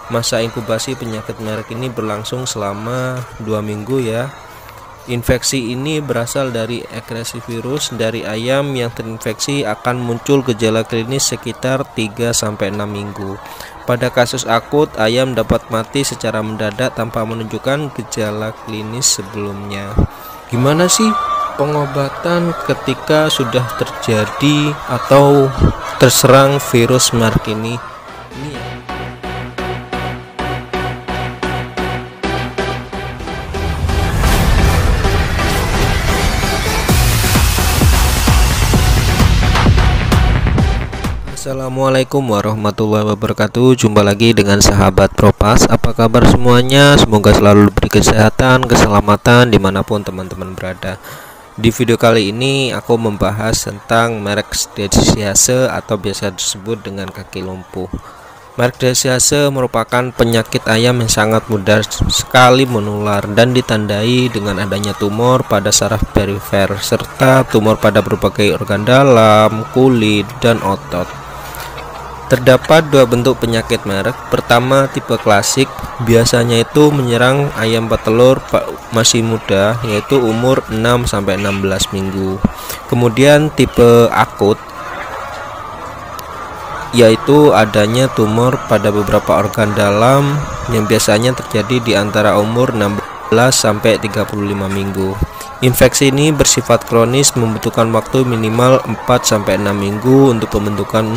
Masa inkubasi penyakit merek ini berlangsung selama 2 minggu ya. Infeksi ini berasal dari ekresi virus dari ayam yang terinfeksi akan muncul gejala klinis sekitar 3-6 minggu. Pada kasus akut, ayam dapat mati secara mendadak tanpa menunjukkan gejala klinis sebelumnya. Gimana sih pengobatan ketika sudah terjadi atau terserang virus merek ini? Assalamualaikum warahmatullahi wabarakatuh. Jumpa lagi dengan sahabat Propas. Apa kabar semuanya? Semoga selalu diberi kesehatan, keselamatan dimanapun teman-teman berada. Di video kali ini aku membahas tentang merek Desyhase atau biasa disebut dengan kaki lumpuh. Merek Desyhase merupakan penyakit ayam yang sangat mudah sekali menular dan ditandai dengan adanya tumor pada saraf perifer serta tumor pada berbagai organ dalam, kulit, dan otot. Terdapat dua bentuk penyakit merek. Pertama, tipe klasik, biasanya itu menyerang ayam petelur masih muda, yaitu umur 6-16 minggu. Kemudian tipe akut, yaitu adanya tumor pada beberapa organ dalam yang biasanya terjadi di antara umur 16-35 minggu. Infeksi ini bersifat kronis, membutuhkan waktu minimal 4-6 minggu untuk pembentukan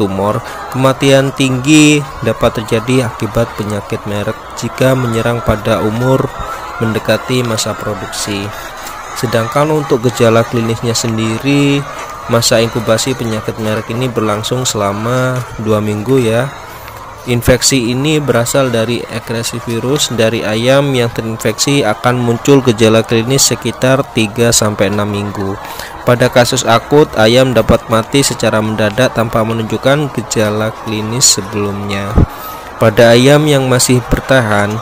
tumor. Kematian tinggi dapat terjadi akibat penyakit merek jika menyerang pada umur mendekati masa produksi. Sedangkan untuk gejala klinisnya sendiri, masa inkubasi penyakit merek ini berlangsung selama 2 minggu ya. Infeksi ini berasal dari ekresi virus dari ayam yang terinfeksi akan muncul gejala klinis sekitar 3-6 minggu. Pada kasus akut, ayam dapat mati secara mendadak tanpa menunjukkan gejala klinis sebelumnya. Pada ayam yang masih bertahan,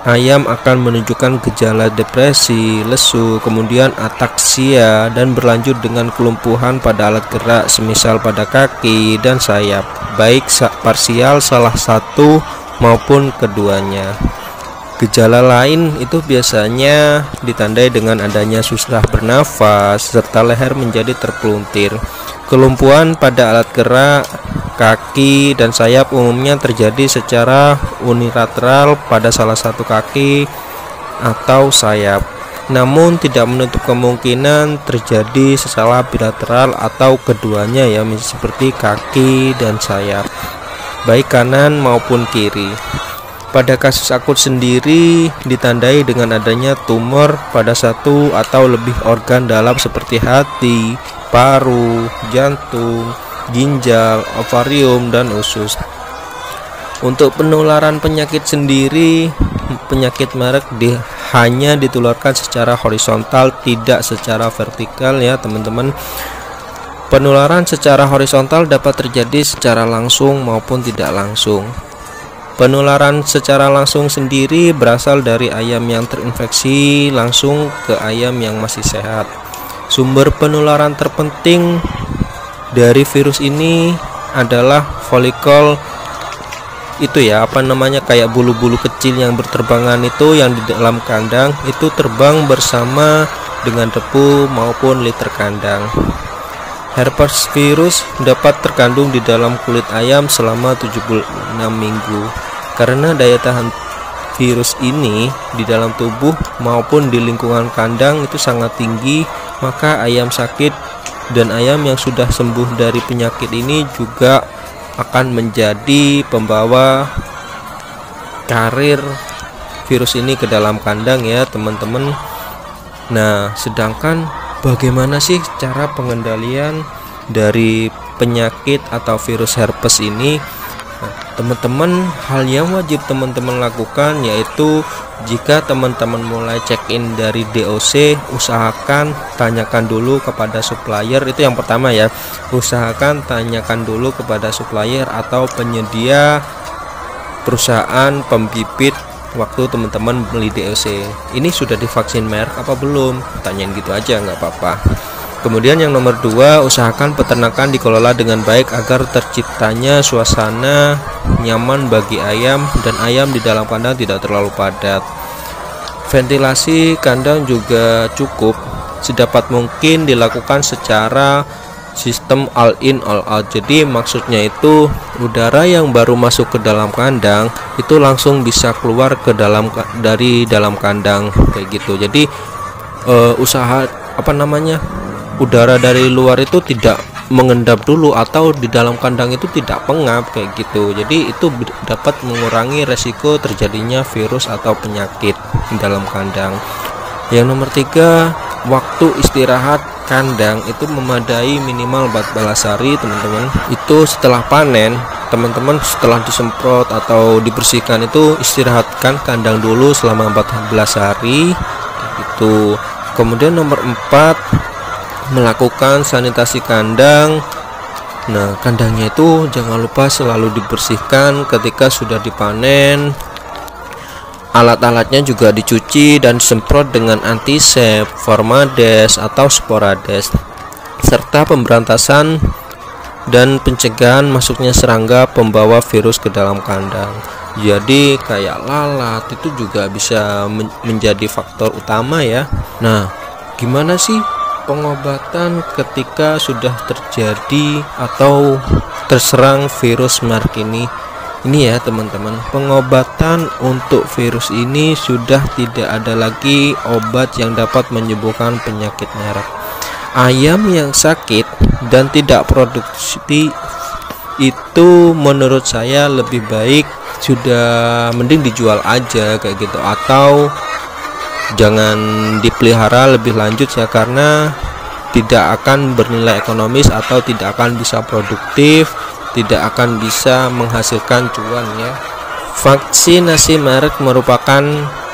ayam akan menunjukkan gejala depresi, lesu, kemudian ataksia, dan berlanjut dengan kelumpuhan pada alat gerak semisal pada kaki dan sayap, baik parsial salah satu maupun keduanya. Gejala lain itu biasanya ditandai dengan adanya susah bernafas serta leher menjadi terpelintir. Kelumpuhan pada alat gerak, kaki, dan sayap umumnya terjadi secara unilateral pada salah satu kaki atau sayap. Namun tidak menutup kemungkinan terjadi secara bilateral atau keduanya ya, seperti kaki dan sayap, baik kanan maupun kiri. Pada kasus akut sendiri ditandai dengan adanya tumor pada satu atau lebih organ dalam seperti hati, paru, jantung, ginjal, ovarium, dan usus. Untuk penularan penyakit sendiri, penyakit merek hanya ditularkan secara horizontal, tidak secara vertikal ya teman-teman. Penularan secara horizontal dapat terjadi secara langsung maupun tidak langsung. Penularan secara langsung sendiri berasal dari ayam yang terinfeksi langsung ke ayam yang masih sehat. Sumber penularan terpenting dari virus ini adalah folikel itu ya, kayak bulu-bulu kecil yang berterbangan itu yang di dalam kandang itu terbang bersama dengan debu maupun liter kandang. Herpes virus dapat terkandung di dalam kulit ayam selama 76 minggu. Karena daya tahan virus ini di dalam tubuh maupun di lingkungan kandang itu sangat tinggi, maka ayam sakit dan ayam yang sudah sembuh dari penyakit ini juga akan menjadi pembawa karir virus ini ke dalam kandang ya teman-teman. Nah, sedangkan bagaimana sih cara pengendalian dari penyakit atau virus herpes ini? Teman-teman, hal yang wajib teman-teman lakukan yaitu jika teman-teman mulai check-in dari DOC, usahakan tanyakan dulu kepada supplier. Itu yang pertama ya, usahakan tanyakan dulu kepada supplier atau penyedia perusahaan pembibit waktu teman-teman beli DOC. Ini sudah divaksin merek apa belum? Tanyain gitu aja, nggak apa-apa. Kemudian yang nomor 2, usahakan peternakan dikelola dengan baik agar terciptanya suasana nyaman bagi ayam dan ayam di dalam kandang tidak terlalu padat. Ventilasi kandang juga cukup, sedapat mungkin dilakukan secara sistem all in all out. Jadi maksudnya itu udara yang baru masuk ke dalam kandang itu langsung bisa keluar ke dari dalam kandang kayak gitu. Jadi udara dari luar itu tidak mengendap dulu atau di dalam kandang itu tidak pengap kayak gitu. Jadi itu dapat mengurangi resiko terjadinya virus atau penyakit di dalam kandang. Yang nomor 3, waktu istirahat kandang itu memadai minimal 14 hari teman-teman. Itu setelah panen, teman-teman setelah disemprot atau dibersihkan itu istirahatkan kandang dulu selama 14 hari gitu. Kemudian nomor 4, melakukan sanitasi kandang. Nah, kandangnya itu jangan lupa selalu dibersihkan ketika sudah dipanen. Alat-alatnya juga dicuci dan disemprot dengan antisep, formades atau sporades, serta pemberantasan dan pencegahan masuknya serangga pembawa virus ke dalam kandang. Jadi kayak lalat itu juga bisa menjadi faktor utama ya. Nah, gimana sih pengobatan ketika sudah terjadi atau terserang virus Mark ini? Ini ya teman-teman, pengobatan untuk virus ini sudah tidak ada lagi obat yang dapat menyembuhkan penyakit Mark. Ayam yang sakit dan tidak produksi itu menurut saya lebih baik sudah mending dijual aja kayak gitu, atau jangan dipelihara lebih lanjut ya, karena tidak akan bernilai ekonomis atau tidak akan bisa produktif, tidak akan bisa menghasilkan cuan ya. Vaksinasi Mark merupakan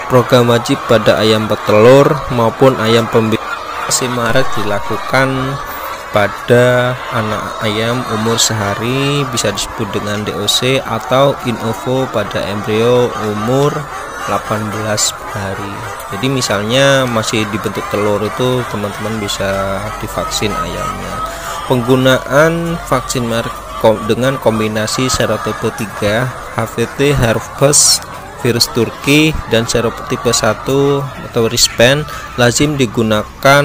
program wajib pada ayam petelur maupun ayam pembeli. Vaksinasi Mark dilakukan pada anak ayam umur sehari, bisa disebut dengan DOC, atau in ovo pada embrio umur 18 hari. Jadi misalnya masih dibentuk telur itu teman-teman bisa divaksin ayamnya. Penggunaan vaksin Mark dengan kombinasi serotipe 3, HVT herpes virus Turki dan serotipe 1 atau rispan lazim digunakan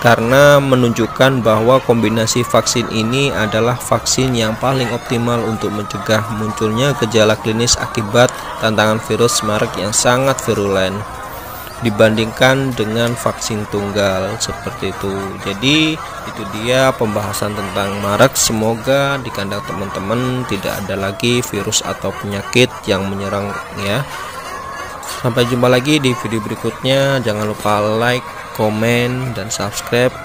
karena menunjukkan bahwa kombinasi vaksin ini adalah vaksin yang paling optimal untuk mencegah munculnya gejala klinis akibat tantangan virus Mark yang sangat virulen dibandingkan dengan vaksin tunggal seperti itu. Jadi itu dia pembahasan tentang Mark. Semoga di kandang teman-teman tidak ada lagi virus atau penyakit yang menyerang ya. Sampai jumpa lagi di video berikutnya. Jangan lupa like, komen, dan subscribe.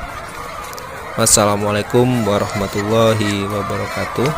Wassalamualaikum warahmatullahi wabarakatuh.